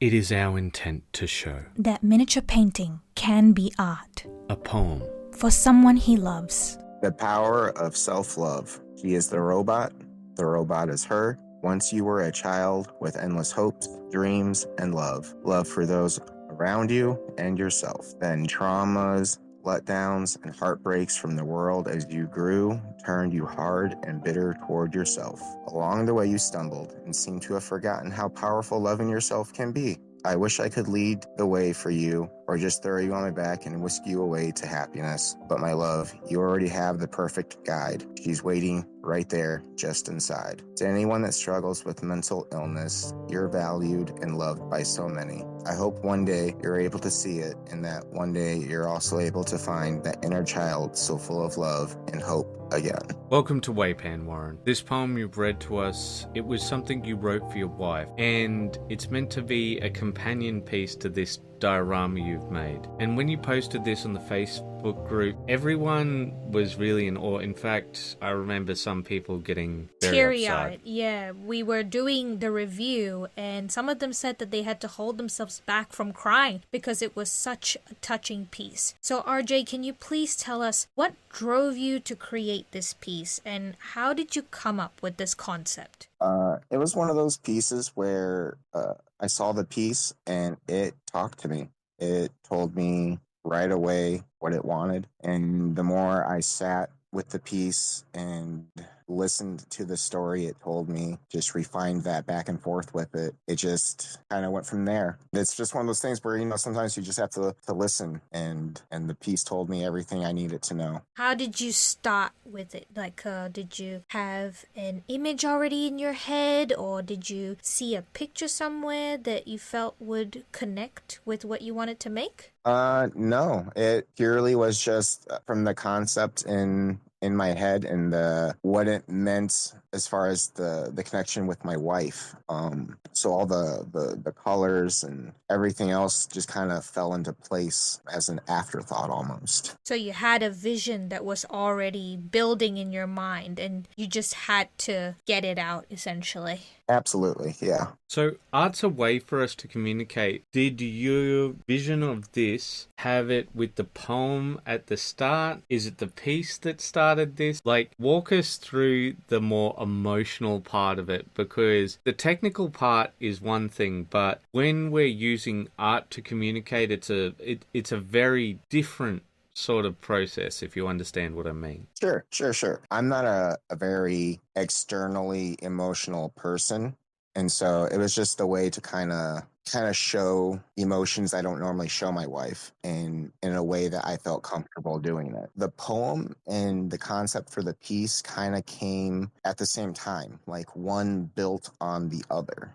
It is our intent to show that miniature painting can be art a poem for someone he loves. The power of self-love. She is the robot is her. Once you were a child with endless hopes, dreams, and love. Love for those around you and yourself. Then traumas, letdowns, and heartbreaks from the world as you grew turned you hard and bitter toward yourself. Along the way you stumbled and seemed to have forgotten how powerful loving yourself can be. I wish I could lead the way for you, or just throw you on my back and whisk you away to happiness. But my love, you already have the perfect guide. She's waiting right there, just inside. To anyone that struggles with mental illness, you're valued and loved by so many. I hope one day you're able to see it, and that one day you're also able to find that inner child so full of love and hope again. Welcome to Waypan, Warren. This poem you've read to us, it was something you wrote for your wife, and it's meant to be a companion piece to this diorama you've made. And when you posted this on the Facebook group, everyone was really in awe. In fact, I remember some people getting very teary-eyed. upset. Yeah, we were doing the review and some of them said that they had to hold themselves back from crying because it was such a touching piece. So RJ, can you please tell us what drove you to create this piece and how did you come up with this concept? It was one of those pieces where I saw the piece and it talked to me. It told me right away what it wanted. And the more I sat with the piece and listened to the story it told me, just refined that back and forth with it, it just kind of went from there. It's just one of those things where, sometimes you just have to listen, and the piece told me everything I needed to know. How did you start with it? Like, did you have an image already in your head, or did you see a picture somewhere that you felt would connect with what you wanted to make? No, it purely was just from the concept in my head and what it meant as far as the connection with my wife. So all the colors and everything else just kind of fell into place as an afterthought almost. So you had a vision that was already building in your mind and you just had to get it out essentially. Absolutely, yeah. So art's a way for us to communicate. Did your vision of this have it with the poem at the start? Is it the piece that started this? Like, walk us through the more emotional part of it, because the technical part is one thing, but when we're using art to communicate, it's a very different sort of process, if you understand what I mean. Sure. I'm not a very externally emotional person. And so it was just a way to kind of show emotions I don't normally show my wife, and in a way that I felt comfortable doing it. The poem and the concept for the piece kind of came at the same time, like one built on the other.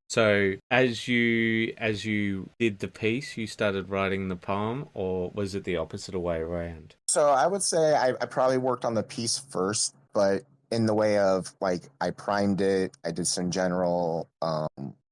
So as you did the piece, you started writing the poem, or was it the opposite way around? So I would say I probably worked on the piece first, but in the way of, like, I primed it, I did some general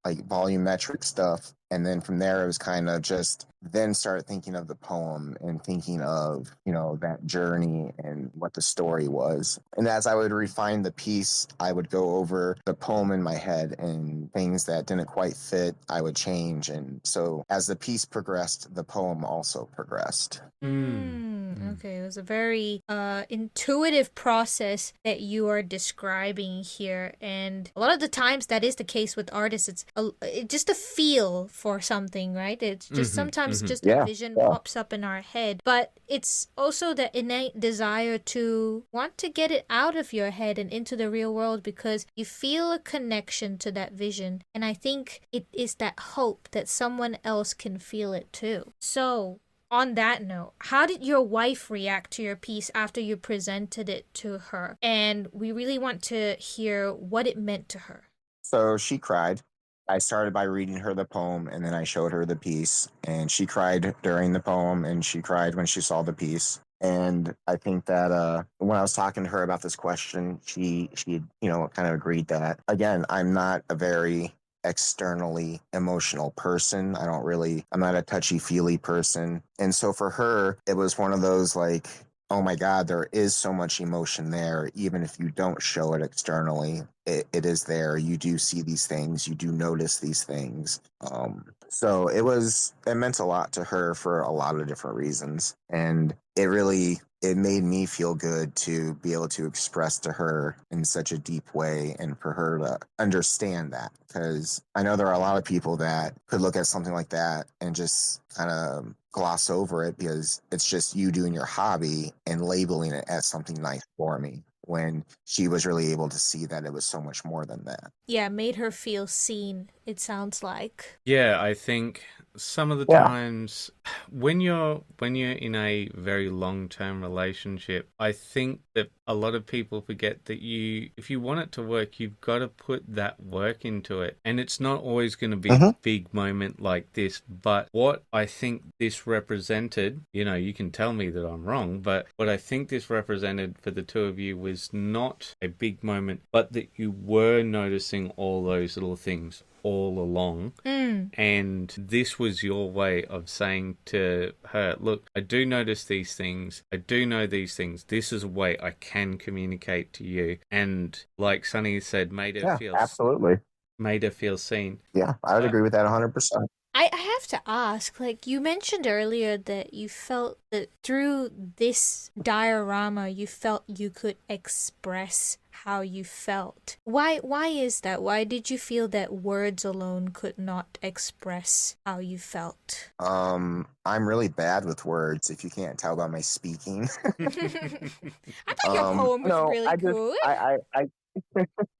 like volumetric stuff, and then from there it was kind of just then started thinking of the poem and thinking of that journey and what the story was. And as I would refine the piece, I would go over the poem in my head, and things that didn't quite fit I would change. And so as the piece progressed, the poem also progressed. Okay, it was a very intuitive process that you are describing here, and a lot of the times that is the case with artists. It's just a feel for something, right? It's just sometimes just a vision pops up in our head, but it's also the innate desire to want to get it out of your head and into the real world because you feel a connection to that vision, and I think it is that hope that someone else can feel it too. So on that note, how did your wife react to your piece after you presented it to her? And we really want to hear what it meant to her. So she cried. I started by reading her the poem, and then I showed her the piece, and she cried during the poem, and she cried when she saw the piece. And I think that when I was talking to her about this question, she kind of agreed that, again, I'm not a very externally emotional person. I'm not a touchy-feely person. And so for her, it was one of those, like, oh my God, there is so much emotion there, even if you don't show it externally. It is there. You do see these things, you do notice these things. So it meant a lot to her for a lot of different reasons. And it made me feel good to be able to express to her in such a deep way and for her to understand that. Because I know there are a lot of people that could look at something like that and just kind of gloss over it because it's just you doing your hobby and labeling it as something nice for me, when she was really able to see that it was so much more than that. Yeah, made her feel seen, it sounds like. Yeah, I think some of the Yeah. times when you're in a very long-term relationship, I think that a lot of people forget that if you want it to work, you've got to put that work into it. And it's not always going to be a big moment like this, but what I think this represented, you can tell me that I'm wrong, but what I think this represented for the two of you was not a big moment, but that you were noticing all those little things all along. And this was your way of saying to her, look, I do notice these things, I do know these things, this is a way I can communicate to you. And like Sunny said, made her feel seen. Yeah, I would agree with that 100%. I have to ask, like, you mentioned earlier that you felt that through this diorama, you felt you could express how you felt. Why is that? Why did you feel that words alone could not express how you felt? I'm really bad with words, if you can't tell by my speaking. I thought your poem was no, really good. I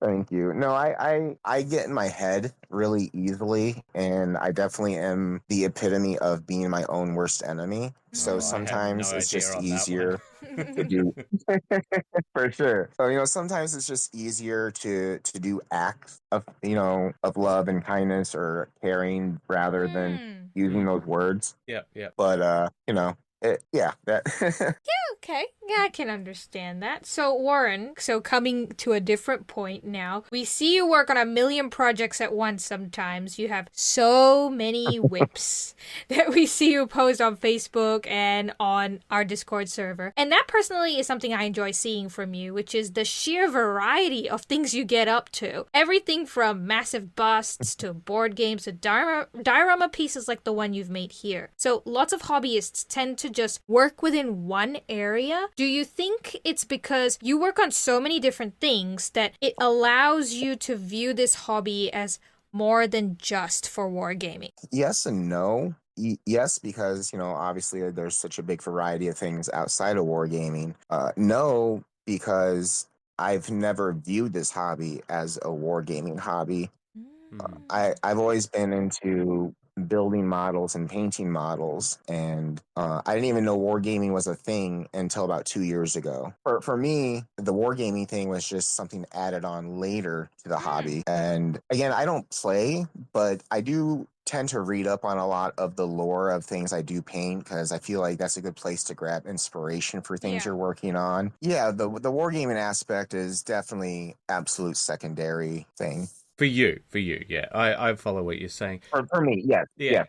thank you. No, I get in my head really easily, and I definitely am the epitome of being my own worst enemy. So sometimes it's just easier to do for sure. So sometimes it's just easier to do acts of of love and kindness or caring rather than using those words. Yeah. But that Okay, yeah, I can understand that. So, Warren, coming to a different point now, we see you work on a million projects at once sometimes. You have so many whips that we see you post on Facebook and on our Discord server. And that personally is something I enjoy seeing from you, which is the sheer variety of things you get up to. Everything from massive busts to board games to diorama pieces like the one you've made here. So, lots of hobbyists tend to just work within one area. Do you think it's because you work on so many different things that it allows you to view this hobby as more than just for wargaming? Yes and no. Yes, because obviously there's such a big variety of things outside of wargaming. No, because I've never viewed this hobby as a wargaming hobby. I've always been into building models and painting models, and I didn't even know wargaming was a thing until about 2 years ago. For me, the wargaming thing was just something added on later to the hobby. And again, I don't play, but I do tend to read up on a lot of the lore of things I do paint, because I feel like that's a good place to grab inspiration for things you're working on. Yeah, the wargaming aspect is definitely absolute secondary thing. For you, yeah. I follow what you're saying. For me, yes. Yeah.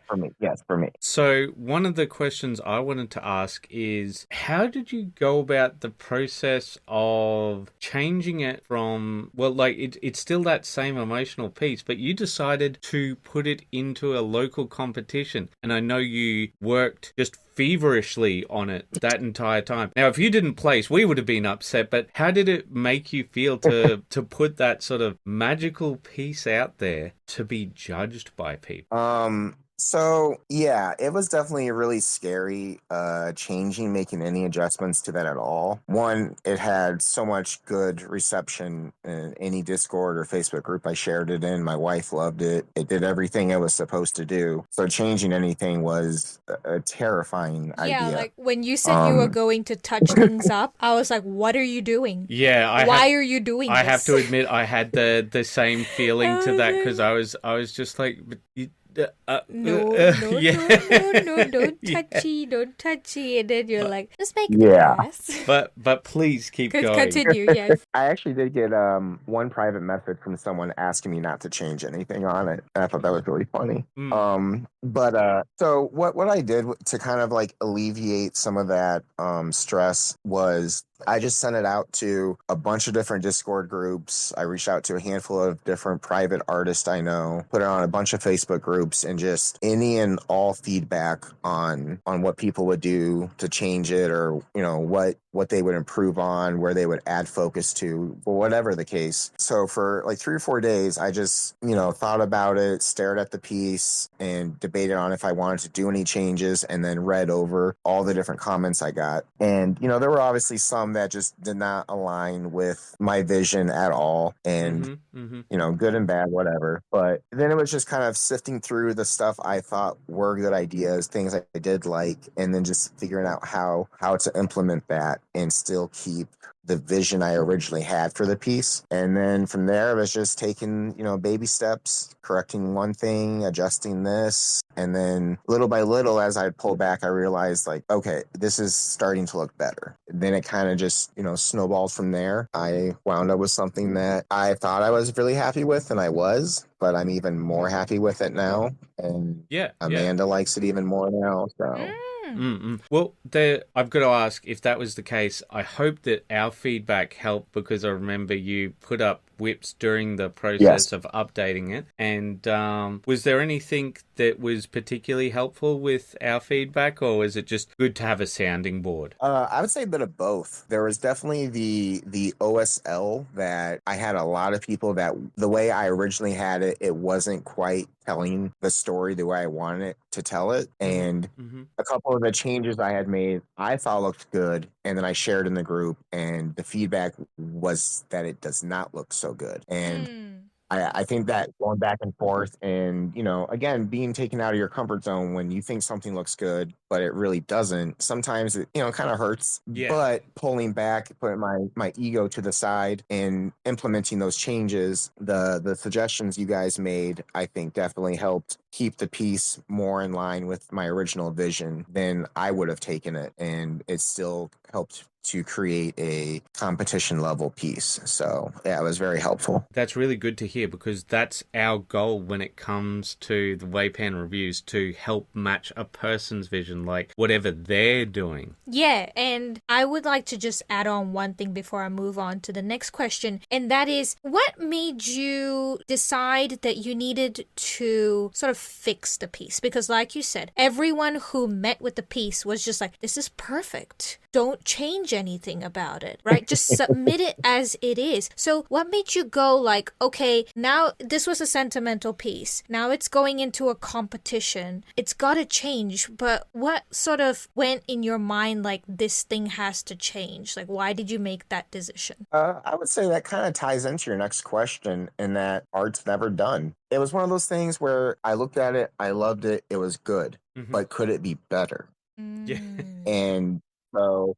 For me. So one of the questions I wanted to ask is, how did you go about the process of changing it from, well, like it's still that same emotional piece, but you decided to put it into a local competition. And I know you worked just feverishly on it that entire time. Now, if you didn't place, we would have been upset, but how did it make you feel to put that sort of magical piece out there to be judged by people? So yeah, it was definitely really scary making any adjustments to that at all. One, it had so much good reception in any Discord or Facebook group I shared it in. My wife loved it. It did everything it was supposed to do. So changing anything was a terrifying idea. Yeah, like when you said you were going to touch things up, I was like, what are you doing? Yeah, why are you doing this? I have to admit, I had the same feeling to that, because I was just like, No, yeah. no, don't Yeah. don't touchy. And then you're like, just make Yeah. this. But please keep going. Continue, yes. I actually did get one private message from someone asking me not to change anything on it. And I thought that was really funny. So what I did to kind of like alleviate some of that stress was I just sent it out to a bunch of different Discord groups. I reached out to a handful of different private artists I know, put it on a bunch of Facebook groups, and just any and all feedback on what people would do to change it, or what they would improve on, where they would add focus to, or whatever the case. So for like 3 or 4 days, I just thought about it, stared at the piece, and debated on if I wanted to do any changes, and then read over all the different comments I got. And there were obviously some that just did not align with my vision at all, and good and bad, whatever. But then it was just kind of sifting through the stuff I thought were good ideas, things I did like, and then just figuring out how to implement that and still keep the vision I originally had for the piece. And then from there, it was just taking, baby steps, correcting one thing, adjusting this. And then little by little, as I pulled back, I realized like, okay, this is starting to look better. Then it kind of just, snowballed from there. I wound up with something that I thought I was really happy with, and I was, but I'm even more happy with it now. And Amanda likes it even more now. So. Well, I've got to ask, if that was the case, I hope that our feedback helped, because I remember you put up whips during the process of updating it. And was there anything that was particularly helpful with our feedback, or was it just good to have a sounding board? I would say a bit of both. There was definitely the OSL that I had a lot of people that the way I originally had it, it wasn't quite telling the story the way I wanted it to tell it. And a couple of the changes I had made, I thought looked good. And then I shared in the group, and the feedback was that it does not look so good. And I think that going back and forth and, again, being taken out of your comfort zone when you think something looks good, but it really doesn't, sometimes it, kind of hurts. Yeah. But pulling back, putting my ego to the side and implementing those changes, the suggestions you guys made, I think definitely helped keep the piece more in line with my original vision than I would have taken it. And it still helped to create a competition level piece. So yeah, it was very helpful. That's really good to hear, because that's our goal when it comes to the Waypan reviews, to help match a person's vision, like whatever they're doing. Yeah, and I would like to just add on one thing before I move on to the next question, and that is, what made you decide that you needed to sort of fix the piece? Because like you said, everyone who met with the piece was just like, this is perfect. Don't change anything about it, right? Just submit it as it is. So what made you go like, okay, now this was a sentimental piece. Now it's going into a competition. It's got to change. But what sort of went in your mind like, this thing has to change? Like, why did you make that decision? I would say that kind of ties into your next question, in that art's never done. It was one of those things where I looked at it, I loved it, it was good, but could it be better? Yeah. And so,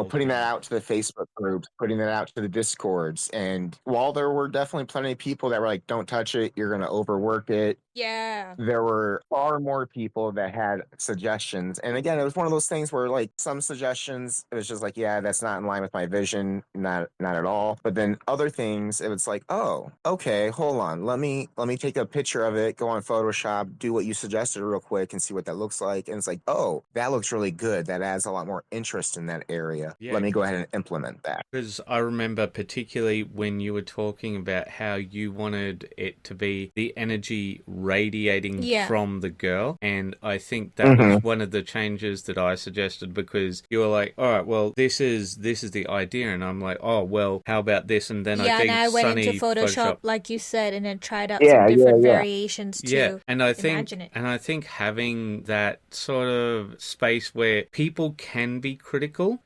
putting that out to the Facebook groups, putting that out to the Discords. And while there were definitely plenty of people that were like, don't touch it, you're going to overwork it. Yeah. There were far more people that had suggestions. And again, it was one of those things where like some suggestions, it was just like, yeah, that's not in line with my vision. Not at all. But then other things, it was like, oh, okay, hold on. Let me take a picture of it, go on Photoshop, do what you suggested real quick and see what that looks like. And it's like, oh, that looks really good. That adds a lot more interest in that area. Yeah. Let me go ahead and implement that. Because I remember particularly when you were talking about how you wanted it to be the energy radiating from the girl. And I think that was one of the changes that I suggested, because you were like, all right, well, this is the idea. And I'm like, oh, well, how about this? And then I think I went Sunny into Photoshop, like you said, and then tried out some different variations to imagine it. And I think having that sort of space where people can be critical,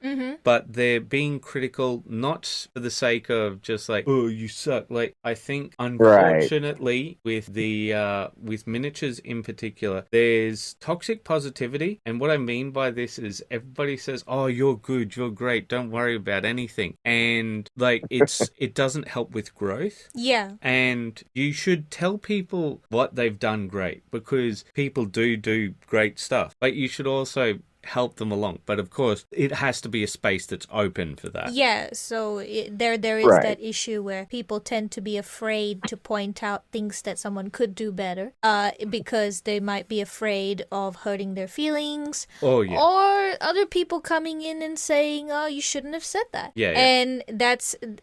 but they're being critical not for the sake of just like, oh, you suck. Like, I think unfortunately with the with miniatures in particular, there's toxic positivity. And what I mean by this is everybody says, oh, you're good, you're great, don't worry about anything. And like it doesn't help with growth. Yeah. And you should tell people what they've done great, because people do great stuff. But you should also help them along. But of course, it has to be a space that's open for that. Yeah, so there is Right. that issue where people tend to be afraid to point out things that someone could do better, because they might be afraid of hurting their feelings, Oh, yeah. or other people coming in and saying, "Oh, you shouldn't have said that." Yeah. And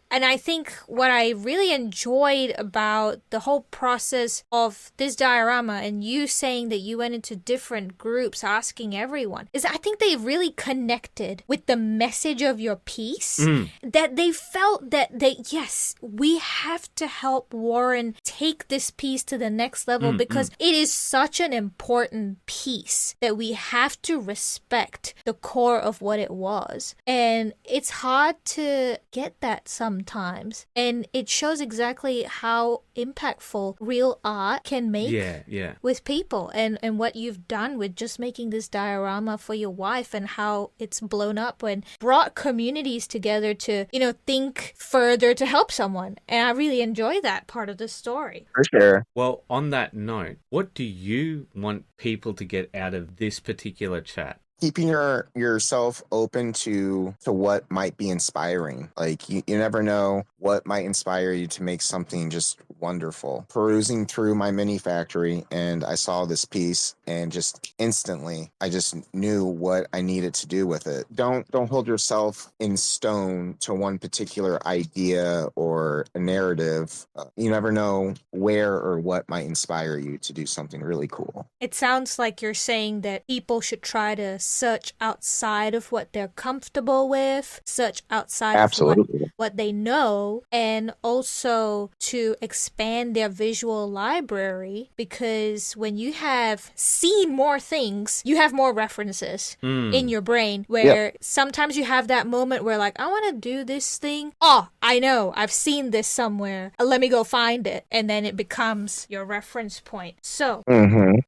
I think what I really enjoyed about the whole process of this diorama and you saying that you went into different groups asking everyone is I think they really connected with the message of your piece, that they felt that yes, we have to help Warren take this piece to the next level, because it is such an important piece that we have to respect the core of what it was. And it's hard to get that sometimes. And it shows exactly how impactful real art can make Yeah. with people, and what you've done with just making this diorama for your wife, and how it's blown up and brought communities together to, think further to help someone. And I really enjoy that part of the story. For sure. Well, on that note, what do you want people to get out of this particular chat? Keeping yourself open to what might be inspiring. Like you never know what might inspire you to make something just wonderful. Perusing through my mini factory, and I saw this piece, and just instantly I just knew what I needed to do with it. Don't hold yourself in stone to one particular idea or a narrative. You never know where or what might inspire you to do something really cool. It sounds like you're saying that people should try to search outside of what they're comfortable with, search outside Absolutely. of what they know, and also to expand their visual library, because when you have seen more things, you have more references in your brain, where sometimes you have that moment where like, I want to do this thing. Oh, I know, I've seen this somewhere. Let me go find it. And then it becomes your reference point. So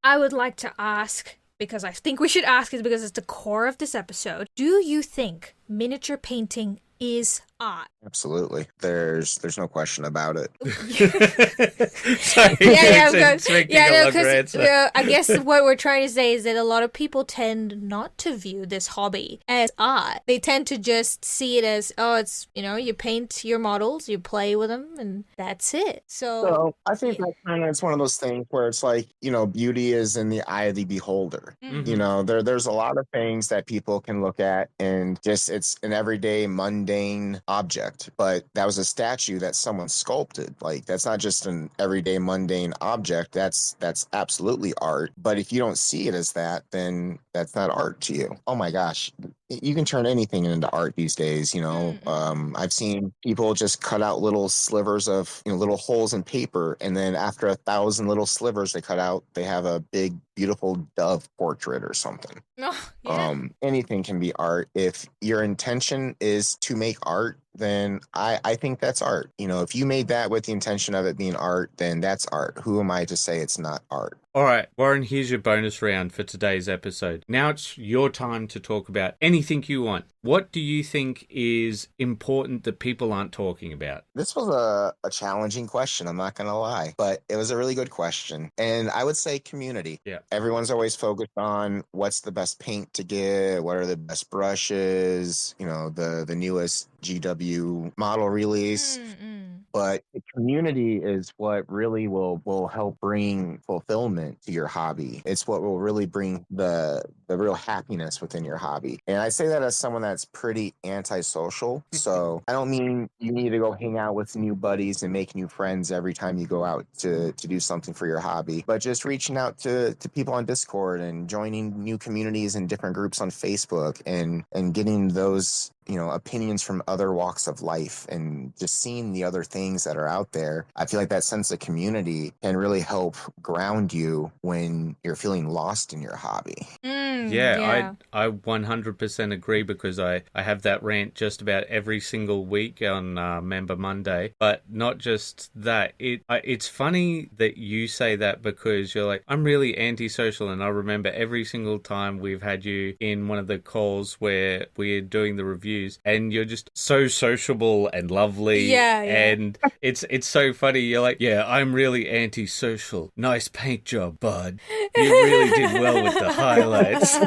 I would like to ask, because I think we should ask it because it's the core of this episode. Do you think miniature painting is art? Absolutely. There's no question about it. Sorry, Yeah, expecting a longer answer. I guess what we're trying to say is that a lot of people tend not to view this hobby as art. They tend to just see it as, oh, it's, you paint your models, you play with them, and that's it. So I think that kind of it's one of those things where it's like, beauty is in the eye of the beholder. There's a lot of things that people can look at, and just it's an everyday mundane object, but that was a statue that someone sculpted. Like, that's not just an everyday mundane object. That's absolutely art. But if you don't see it as that, then that's not art to you. Oh my gosh, you can turn anything into art these days. I've seen people just cut out little slivers of little holes in paper, and then after 1,000 little slivers they cut out, they have a big beautiful dove portrait or something. Anything can be art if your intention is to make art. Then I think that's art. If you made that with the intention of it being art, then that's art. Who am I to say it's not art? All right, Warren, here's your bonus round for today's episode. Now it's your time to talk about anything you want. What do you think is important that people aren't talking about? This was a challenging question, I'm not going to lie, but it was a really good question. And I would say community. Yeah. Everyone's always focused on what's the best paint to get, what are the best brushes, the newest GW model release. But the community is what really will help bring fulfillment to your hobby. It's what will really bring the real happiness within your hobby. And I say that as someone that's pretty antisocial. So I don't mean you need to go hang out with new buddies and make new friends every time you go out to do something for your hobby, but just reaching out to people on Discord and joining new communities and different groups on Facebook, and getting those opinions from other walks of life, and just seeing the other things that are out there. I feel like that sense of community can really help ground you when you're feeling lost in your hobby. Yeah, I 100% agree because I have that rant just about every single week on Member Monday. But not just that. It's funny that you say that because you're like, I'm really antisocial, and I remember every single time we've had you in one of the calls where we're doing the reviews, and you're just so sociable and lovely. Yeah. And it's so funny. You're like, yeah, I'm really antisocial. Nice paint job, bud. You really did well with the highlights.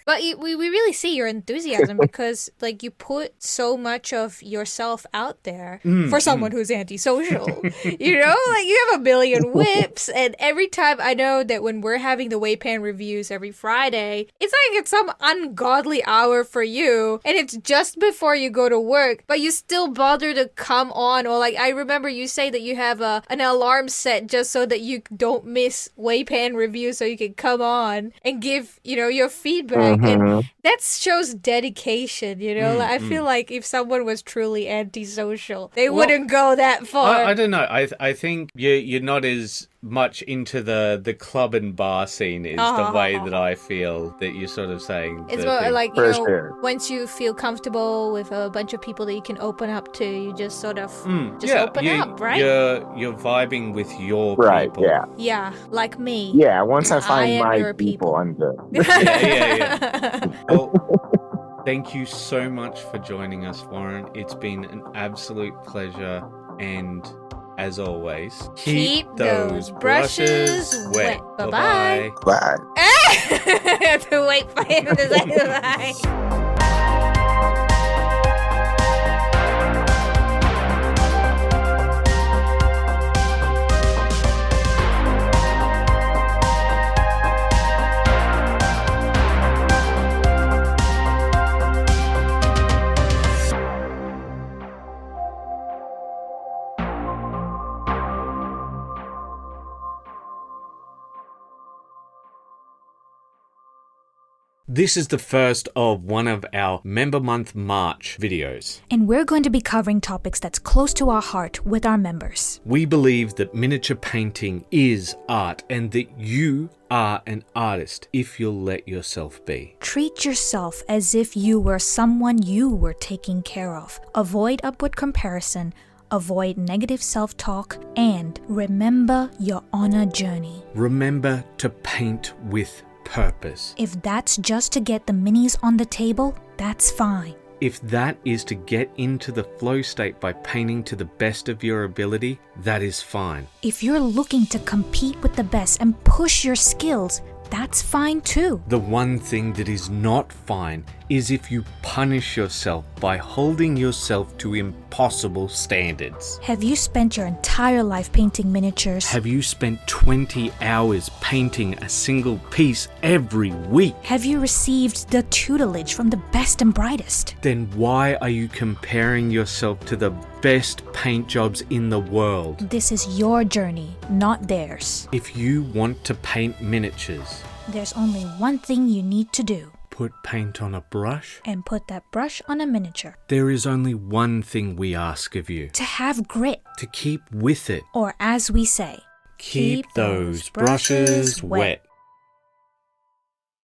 But we really see your enthusiasm because, like, you put so much of yourself out there for someone who's antisocial. You know, like, you have a million whips, and every time I know that when we're having the Weipan reviews every Friday, it's like it's some ungodly hour for you, and it's just before you go to work, but you still bother to come on. Or, like, I remember you say that you have an alarm set just so that you don't miss Weipan reviews, so you can come on and give, you know, your feedback. And that shows dedication, you know? Like, I feel like if someone was truly antisocial, they wouldn't go that far. I don't know. I think you're not as much into the club and bar scene is the way that I feel that you're sort of saying. It's more like, you For know, sure. once you feel comfortable with a bunch of people that you can open up to, you just sort of open up, right? You're vibing with your Right, people. yeah. Yeah, like me. Yeah, once I find am my your people, I'm good. Yeah. Well, thank you so much for joining us, Warren. It's been an absolute pleasure, and as always, Keep those brushes wet. Bye-bye. Bye. I have to wait for him to say bye. This is the first of one of our Member Month March videos. And we're going to be covering topics that's close to our heart with our members. We believe that miniature painting is art and that you are an artist if you'll let yourself be. Treat yourself as if you were someone you were taking care of. Avoid upward comparison, avoid negative self-talk, and remember you're on a journey. Remember to paint with purpose. If that's just to get the minis on the table, that's fine. If that is to get into the flow state by painting to the best of your ability, that is fine. If you're looking to compete with the best and push your skills, that's fine too. The one thing that is not fine is if you punish yourself by holding yourself to impossible standards. Have you spent your entire life painting miniatures? Have you spent 20 hours painting a single piece every week? Have you received the tutelage from the best and brightest? Then why are you comparing yourself to the best paint jobs in the world? This is your journey, not theirs. If you want to paint miniatures, There's only one thing you need to do, put paint on a brush. and put that brush on a miniature. There is only one thing we ask of you: To have grit, to keep with it. or as we say, Keep those brushes wet.